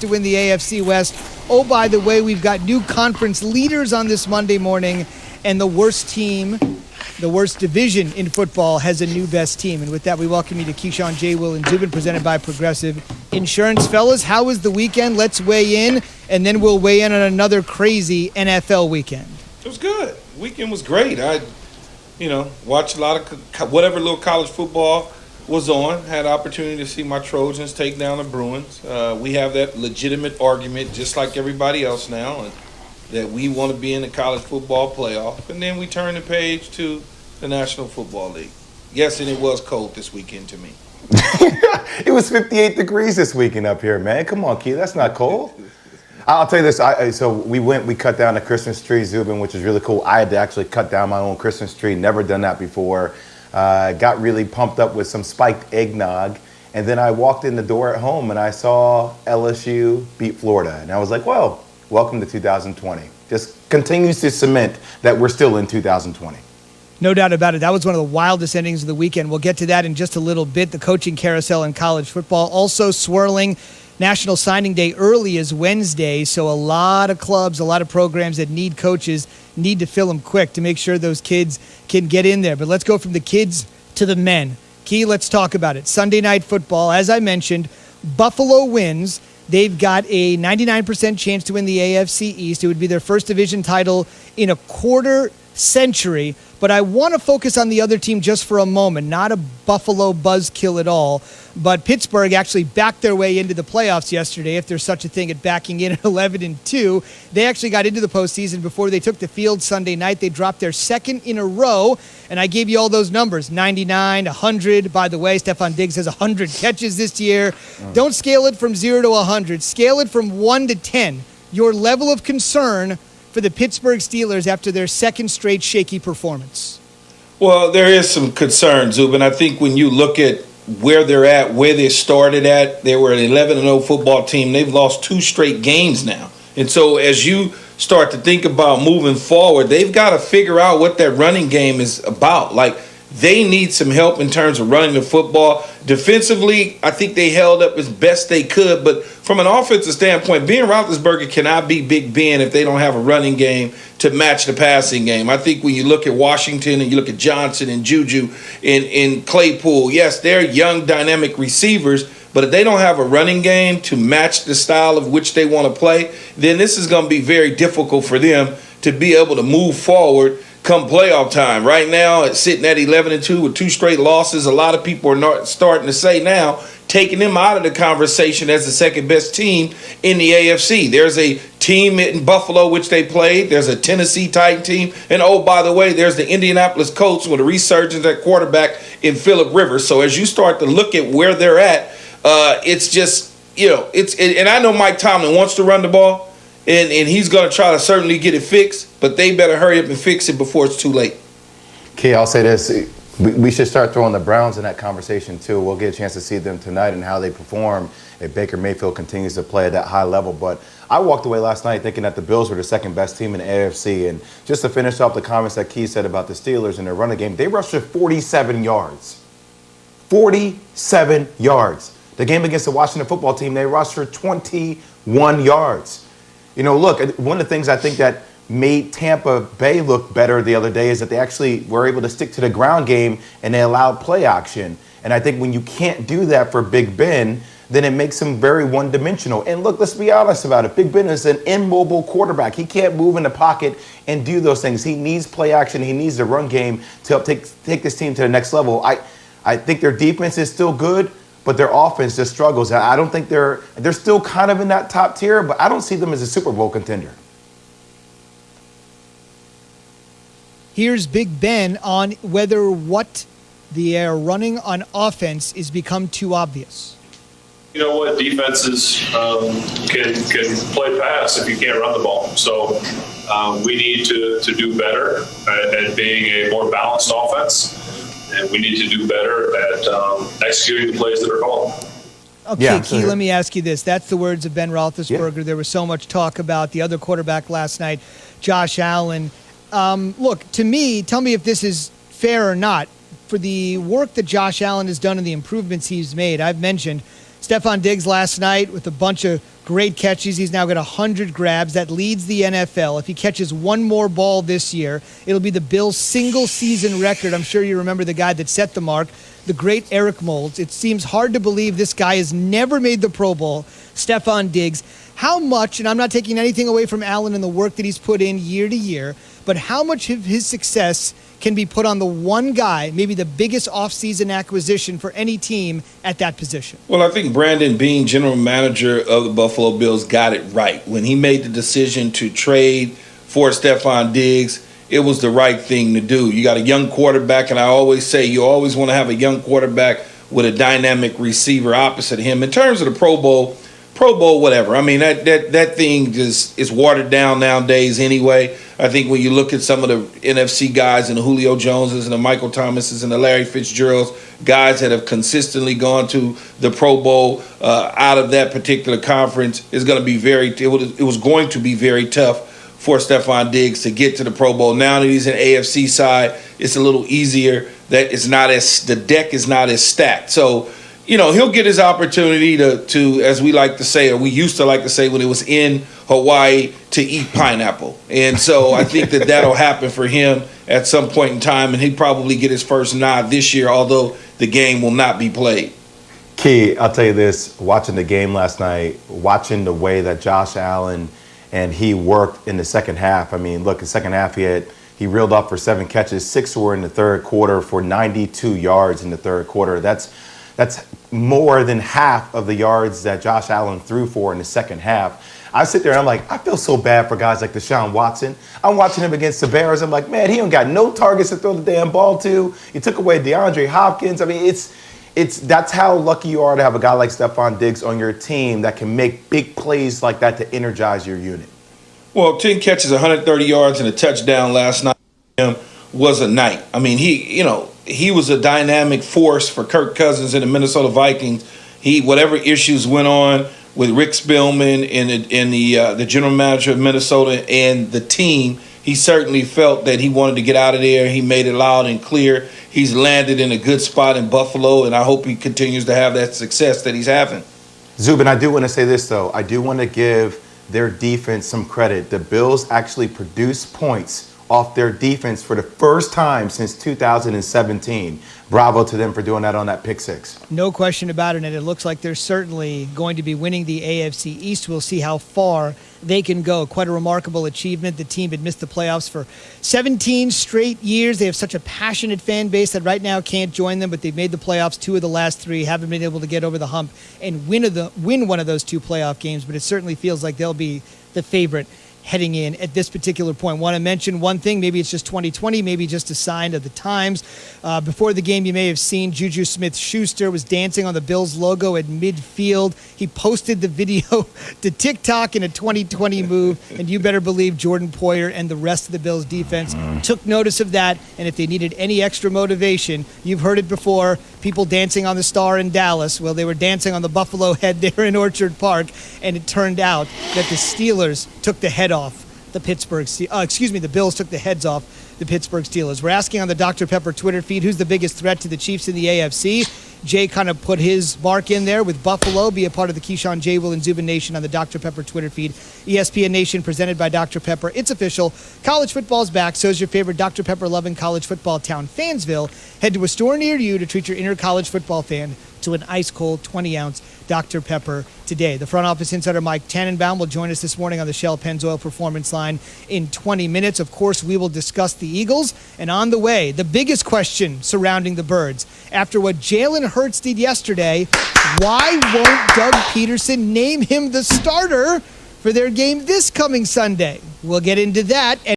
to win the AFC West. Oh, by the way, we've got new conference leaders on this Monday morning, and the worst team, the worst division in football, has a new best team. And with that, we welcome you to Keyshawn, J. Will, and Zubin, presented by Progressive Insurance. Fellas, how was the weekend? Let's weigh in, and then we'll weigh in on another crazy NFL weekend. It was good. The weekend was great. I watched a lot of whatever little college football was on. Had the opportunity to see my Trojans take down the Bruins. We have that legitimate argument, just like everybody else now, and that we want to be in the college football playoff. And then we turn the page to the National Football League. Yes, and it was cold this weekend to me. It was 58 degrees this weekend up here, man. Come on, Key, that's not cold. I'll tell you this. So we cut down the Christmas tree, Zubin, which is really cool. I had to actually cut down my own Christmas tree. Never done that before. Got really pumped up with some spiked eggnog. And then I walked in the door at home and I saw LSU beat Florida. And I was like, well, welcome to 2020. Just continues to cement that we're still in 2020. No doubt about it. That was one of the wildest endings of the weekend. We'll get to that in just a little bit. The coaching carousel in college football also swirling. National Signing Day early is Wednesday, so a lot of clubs, a lot of programs that need coaches need to fill them quick to make sure those kids can get in there. But let's go from the kids to the men. Key, let's talk about it. Sunday Night Football, as I mentioned, Buffalo wins. They've got a 99% chance to win the AFC East. It would be their first division title in a quarter century. But I want to focus on the other team just for a moment. Not a Buffalo buzzkill at all. But Pittsburgh actually backed their way into the playoffs yesterday, if there's such a thing at backing in at 11-2. They actually got into the postseason before they took the field Sunday night. They dropped their second in a row, and I gave you all those numbers, 99, 100. By the way, Stephon Diggs has 100 catches this year. Don't scale it from 0 to 100. Scale it from 1 to 10. Your level of concern for the Pittsburgh Steelers after their second straight shaky performance. Well, there is some concern, Zubin. I think when you look at where they're at, where they started at, they were an 11-0 football team. They've lost 2 straight games now. And so as you start to think about moving forward, they've got to figure out what that running game is about. Like, they need some help in terms of running the football. Defensively, I think they held up as best they could. But from an offensive standpoint, Ben Roethlisberger cannot be Big Ben if they don't have a running game to match the passing game. I think when you look at Washington and you look at Johnson and Juju and Claypool, yes, they're young, dynamic receivers. But if they don't have a running game to match the style of which they want to play, then this is going to be very difficult for them to be able to move forward come playoff time. Right now, it's sitting at 11-2 with 2 straight losses. A lot of people are not starting to say now, taking them out of the conversation as the second best team in the AFC. There's a team in Buffalo, which they played. There's a Tennessee Titan team. And, oh, by the way, there's the Indianapolis Colts with a resurgence at quarterback in Phillip Rivers. So as you start to look at where they're at, it's just, and I know Mike Tomlin wants to run the ball. And he's going to try to certainly get it fixed, but they better hurry up and fix it before it's too late. Key, I'll say this. We should start throwing the Browns in that conversation, too. We'll get a chance to see them tonight and how they perform if Baker Mayfield continues to play at that high level. But I walked away last night thinking that the Bills were the second best team in the AFC. And just to finish off the comments that Key said about the Steelers and their running game, they rushed for 47 yards. 47 yards. The game against the Washington football team, they rushed for 21 yards. Look, one of the things I think that made Tampa Bay look better the other day is that they actually were able to stick to the ground game and they allowed play action. And I think when you can't do that for Big Ben, then it makes him very one-dimensional. And look, let's be honest about it. Big Ben is an immobile quarterback. He can't move in the pocket and do those things. He needs play action. He needs the run game to help take this team to the next level. I think their defense is still good, but their offense just struggles. I don't think they're still kind of in that top tier, but I don't see them as a Super Bowl contender. Here's Big Ben on whether what they are running on offense is become too obvious. You know what? Defenses can play pass if you can't run the ball. So we need to do better at being a more balanced offense. And we need to do better at executing the plays that are called. Okay, yeah, Key, let me ask you this. That's the words of Ben Roethlisberger. Yeah. There was so much talk about the other quarterback last night, Josh Allen. Look, to me, tell me if this is fair or not. For the work that Josh Allen has done and the improvements he's made, I've mentioned Stephon Diggs last night with a bunch of Great catches. He's now got 100 grabs. That leads the NFL. If he catches one more ball this year, it'll be the Bills' single-season record. I'm sure you remember the guy that set the mark, the great Eric Moulds. It seems hard to believe this guy has never made the Pro Bowl, Stephon Diggs. How much, and I'm not taking anything away from Allen and the work that he's put in year to year, but how much of his success can be put on the one guy, maybe the biggest offseason acquisition for any team at that position? Well, I think Brandon Beane, general manager of the Buffalo Bills, got it right. When he made the decision to trade for Stephon Diggs, it was the right thing to do. You got a young quarterback, and I always say you always want to have a young quarterback with a dynamic receiver opposite him. In terms of the Pro Bowl, whatever. I mean, that thing just is watered down nowadays anyway. I think when you look at some of the NFC guys and the Julio Joneses and the Michael Thomases and the Larry Fitzgeralds, guys that have consistently gone to the Pro Bowl out of that particular conference, it was going to be very tough for Stephon Diggs to get to the Pro Bowl. Now that he's in AFC side, it's a little easier. The deck is not as stacked. So, he'll get his opportunity to, as we like to say, or we used to like to say when it was in Hawaii, to eat pineapple. And so I think that'll happen for him at some point in time, and he'll probably get his first nod this year, although the game will not be played. Key, I'll tell you this, watching the game last night, watching the way that Josh Allen and he worked in the second half. I mean, look, the second half he reeled off for 7 catches, 6 were in the third quarter for 92 yards in the third quarter. That's more than half of the yards that Josh Allen threw for in the second half. I sit there and I'm like, I feel so bad for guys like Deshaun Watson. I'm watching him against the Bears. I'm like, man, he don't got no targets to throw the damn ball to. You took away DeAndre Hopkins. I mean, that's how lucky you are to have a guy like Stephon Diggs on your team that can make big plays like that to energize your unit. Well, 10 catches, 130 yards, and a touchdown last night was a night. I mean, he was a dynamic force for Kirk Cousins and the Minnesota Vikings. Whatever issues went on with Rick Spielman and the general manager of Minnesota and the team, he certainly felt that he wanted to get out of there. He made it loud and clear. He's landed in a good spot in Buffalo, and I hope he continues to have that success that he's having. Zubin, I do want to say this, though. I do want to give their defense some credit. The Bills actually produced points off their defense for the first time since 2017. Bravo to them for doing that on that pick six. No question about it, and it looks like they're certainly going to be winning the AFC East. We'll see how far they can go. Quite a remarkable achievement. The team had missed the playoffs for 17 straight years. They have such a passionate fan base that right now can't join them, but they've made the playoffs 2 of the last 3, haven't been able to get over the hump and win one of those 2 playoff games, but it certainly feels like they'll be the favorite heading in at this particular point. Want to mention one thing, maybe it's just 2020, maybe just a sign of the times. Before the game, you may have seen Juju Smith-Schuster was dancing on the Bills logo at midfield. He posted the video to TikTok in a 2020 move, and you better believe Jordan Poyer and the rest of the Bills defense took notice of that, and if they needed any extra motivation, you've heard it before, people dancing on the Star in Dallas. Well, they were dancing on the Buffalo Head there in Orchard Park, and it turned out that the Steelers took the head off the Bills took the heads off the Pittsburgh Steelers. We're asking on the Dr. Pepper Twitter feed, who's the biggest threat to the Chiefs in the AFC? Jay kind of put his mark in there with Buffalo. Be a part of the Keyshawn, J. Will, and Zubin Nation on the Dr. Pepper Twitter feed. ESPN Nation presented by Dr. Pepper. It's official. College football's back. So is your favorite Dr. Pepper-loving college football town, Fansville. Head to a store near you to treat your inner college football fan to an ice-cold 20-ounce Dr. Pepper today. The front office insider Mike Tannenbaum will join us this morning on the Shell Pennzoil Performance Line in 20 minutes. Of course, we will discuss the Eagles. And on the way, the biggest question surrounding the Birds. After what Jalen Hurts did yesterday, why won't Doug Peterson name him the starter for their game this coming Sunday? We'll get into that.